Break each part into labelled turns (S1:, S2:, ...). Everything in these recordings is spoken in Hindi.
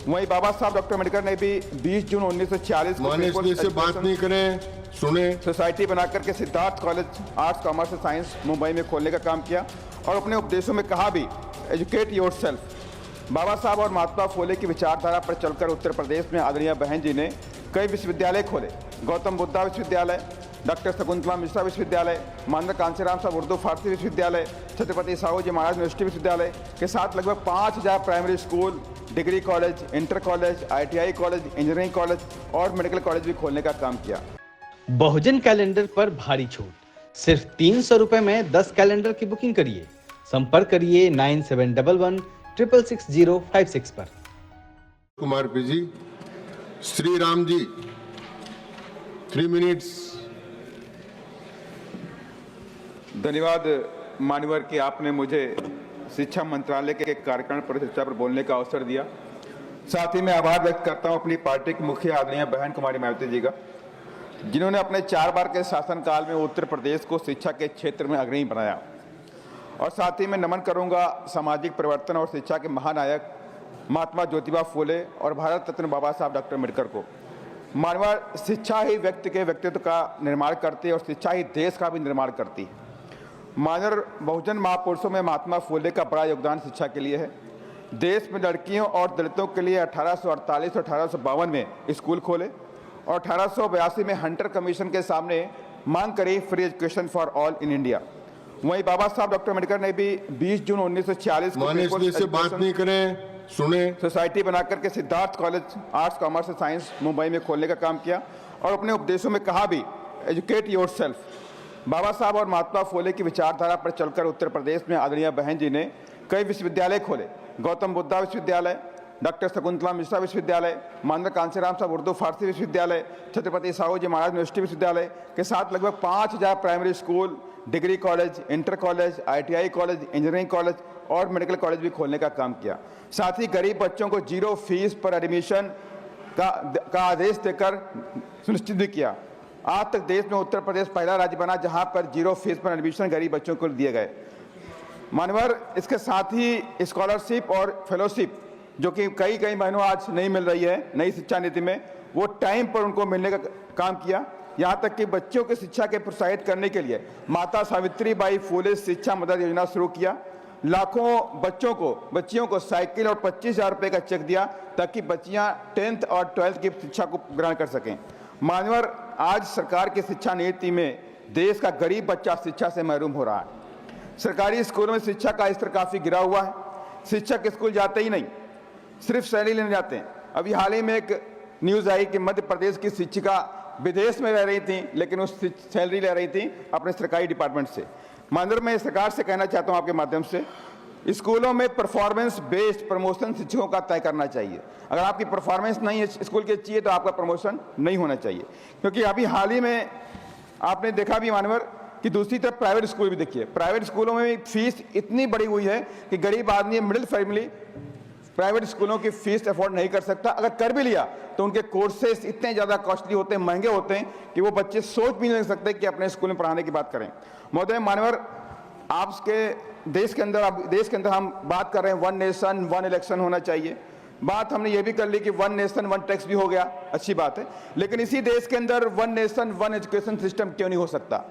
S1: वहीं बाबा साहब डॉक्टर अम्बेडकर ने भी 20 जून 1946 को
S2: से बात नहीं करें, सुने।
S1: सोसाइटी बनाकर के सिद्धार्थ कॉलेज आर्ट्स कॉमर्स और साइंस मुंबई में खोलने का काम किया और अपने उपदेशों में कहा भी, एजुकेट योरसेल्फ। बाबा साहब और महात्मा फुले की विचारधारा पर चलकर उत्तर प्रदेश में आदरणीय बहन जी ने कई विश्वविद्यालय खोले। गौतम बुद्धा विश्वविद्यालय, डॉक्टर शकुंतला मिश्रा विश्वविद्यालय, मानव कांचीराम साहब उर्दू फारसी विश्वविद्यालय, छत्रपति साहू जी महाराज यूनिवर्सिटी विश्वविद्यालय के साथ लगभग 5000 primary school, degree college, inter college, ITI college, engineering college और मेडिकल कॉलेज भी खोलने का काम किया।
S3: बहुजन कैलेंडर पर भारी छूट, सिर्फ 300 रुपए में 10 कैलेंडर की बुकिंग करिए। संपर्क करिए 9711 पर।
S2: Kumar PG, Shri Ram ji, 3 minutes.
S1: धन्यवाद मान्यवर कि आपने मुझे शिक्षा मंत्रालय के कार्यक्रम पर चर्चा पर बोलने का अवसर दिया। साथ ही मैं आभार व्यक्त करता हूं अपनी पार्टी की मुखिया आदरणीय बहन कुमारी मायावती जी का, जिन्होंने अपने 4 बार के शासनकाल में उत्तर प्रदेश को शिक्षा के क्षेत्र में अग्रणी बनाया। और साथ ही मैं नमन करूंगा सामाजिक परिवर्तन और शिक्षा के महानायक महात्मा ज्योतिबा फुले और भारत रत्न बाबा साहब डॉक्टर अम्बेडकर को। मानवर, शिक्षा ही व्यक्ति के व्यक्तित्व का निर्माण करती है और शिक्षा ही देश का भी निर्माण करती है। मानवर, बहुजन महापुरुषों में महात्मा फुले का बड़ा योगदान शिक्षा के लिए है। देश में लड़कियों और दलितों के लिए 1848 और 1852 में स्कूल खोले और 1882 में हंटर कमीशन के सामने मांग करी free education for all in India. वहीं बाबा साहब डॉक्टर अम्बेडकर ने भी 20 जून 1946 को
S2: से बात नहीं करें, सुने।
S1: सोसाइटी बनाकर के सिद्धार्थ कॉलेज आर्ट्स कॉमर्स और साइंस मुंबई में खोलने का काम किया और अपने उपदेशों में कहा भी, एजुकेट योरसेल्फ। बाबा साहब और महात्मा फुले की विचारधारा पर चलकर उत्तर प्रदेश में आदरणीय बहन जी ने कई विश्वविद्यालय खोले। गौतम बुद्धा विश्वविद्यालय, डॉक्टर शकुंतला मिश्रा विश्वविद्यालय, मानव कांचीराम साहब उर्दू फारसी विश्वविद्यालय, छत्रपति साहू जी महाराज यूनिवर्सिटी विश्वविद्यालय के साथ लगभग 5000 primary school, degree college, inter college, ITI college, engineering college और मेडिकल कॉलेज भी खोलने का काम किया। साथ ही गरीब बच्चों को 0 फीस पर एडमिशन का आदेश देकर सुनिश्चित भी किया। आज तक देश में उत्तर प्रदेश पहला राज्य बना जहां पर 0 फीस पर एडमिशन गरीब बच्चों को दिए गए। मानवर, इसके साथ ही स्कॉलरशिप और फेलोशिप जो कि कई महीनों आज नहीं मिल रही है नई शिक्षा नीति में, वो टाइम पर उनको मिलने का काम किया। यहाँ तक कि बच्चों की शिक्षा के प्रोत्साहित करने के लिए माता सावित्रीबाई फुले शिक्षा मदद योजना शुरू किया। लाखों बच्चियों को साइकिल और 25,000 रुपये का चेक दिया ताकि बच्चियाँ 10th और 12th की शिक्षा को ग्रहण कर सकें। मान्यवर, आज सरकार की शिक्षा नीति में देश का गरीब बच्चा शिक्षा से महरूम हो रहा है। सरकारी स्कूलों में शिक्षा का स्तर काफ़ी गिरा हुआ है। शिक्षक स्कूल जाते ही नहीं, सिर्फ सैलरी लेने जाते हैं। अभी हाल ही में एक न्यूज़ आई कि मध्य प्रदेश की शिक्षिका विदेश में रह रही थी, लेकिन उस सैलरी ले रही थी अपने सरकारी डिपार्टमेंट से। माननीय, मैं सरकार से कहना चाहता हूं आपके माध्यम से, स्कूलों में परफॉर्मेंस बेस्ड प्रमोशन शिक्षकों का तय करना चाहिए। अगर आपकी परफॉर्मेंस नहीं है स्कूल की अच्छी है तो आपका प्रमोशन नहीं होना चाहिए। क्योंकि अभी हाल ही में आपने देखा भी मानवर कि दूसरी तरफ प्राइवेट स्कूल भी देखिए, प्राइवेट स्कूलों में भी फीस इतनी बढ़ी हुई है कि गरीब आदमी, मिडिल फैमिली प्राइवेट स्कूलों की फीस अफोर्ड नहीं कर सकता। अगर कर भी लिया तो उनके कोर्सेस इतने ज़्यादा कॉस्टली होते हैं, महंगे होते हैं कि वो बच्चे सोच भी नहीं सकते कि अपने स्कूल में पढ़ाने की बात करें। महोदय मानवर, आपके देश के अंदर हम बात कर रहे हैं 1 नेशन 1 इलेक्शन होना चाहिए। बात हमने ये भी कर ली कि 1 नेशन 1 टैक्स भी हो गया, अच्छी बात है, लेकिन इसी देश के अंदर 1 नेशन 1 एजुकेशन सिस्टम क्यों नहीं हो सकता?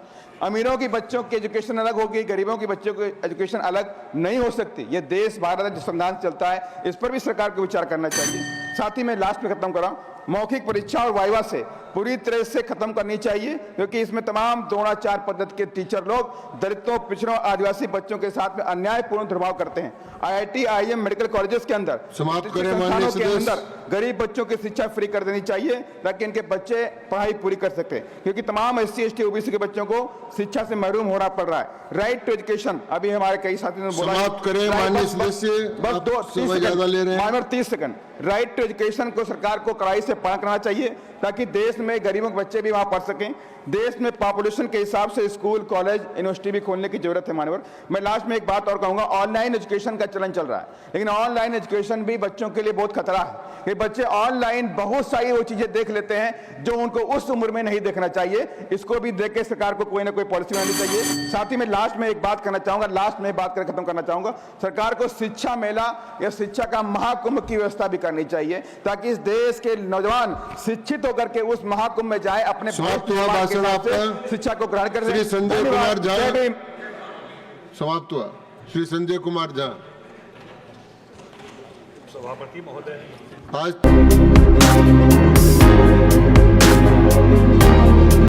S1: अमीरों की बच्चों की एजुकेशन अलग होगी, गरीबों की बच्चों की एजुकेशन अलग नहीं हो सकती। ये देश भारत जो संविधान चलता है, इस पर भी सरकार को विचार करना चाहिए। साथ ही मैं लास्ट में खत्म कर रहा हूँ, मौखिक परीक्षा और वाइवा से पूरी तरह से खत्म करनी चाहिए, क्योंकि इसमें तमाम द्रोणाचार पद्धति के टीचर लोग दलितों, पिछड़ों, आदिवासी बच्चों के साथ में अन्यायपूर्ण दुर्भाव करते हैं। IIT, IIM, मेडिकल कॉलेजेस के अंदर संस्थानों के अंदर गरीब बच्चों की शिक्षा फ्री कर देनी चाहिए ताकि इनके बच्चे पढ़ाई पूरी कर सकें, क्योंकि तमाम SC, ST, OBC के बच्चों को शिक्षा से महरूम होना पड़ रहा है। राइट टू एजुकेशन, अभी हमारे कई साथियों ने बोला, बस 30 सेकंड। राइट टू एजुकेशन को सरकार को कड़ाई से पालन करना चाहिए ताकि देश में गरीबों के बच्चे भी वहां पढ़ सकें। देश में पॉपुलेशन के हिसाब से स्कूल, कॉलेज, यूनिवर्सिटी भी खोलने की जरूरत है। मानवर, मैं लास्ट में एक बात और कहूंगा, ऑनलाइन एजुकेशन का चलन चल रहा है, लेकिन ऑनलाइन एजुकेशन भी बच्चों के लिए बहुत खतरा है, कि बच्चे ऑनलाइन बहुत सारी वो चीजें देख लेते हैं जो उनको उस उम्र में नहीं देखना चाहिए। इसको भी देख के सरकार को कोई ना कोई पॉलिसी बनानी चाहिए। साथ ही मैं लास्ट में एक बात करना चाहूंगा, लास्ट में बात कर खत्म करना चाहूंगा, सरकार को शिक्षा मेला या शिक्षा का महाकुंभ की व्यवस्था भी करनी चाहिए ताकि इस देश के नौजवान शिक्षित होकर के उस महाकुंभ में जाए, अपने
S2: समाप्त हुआ भाषण आपका।
S1: शिक्षा को ग्रहण कर।
S2: श्री संजय कुमार झा समाप्त हुआ। श्री संजय कुमार झा।
S4: सभापति महोदय
S2: आज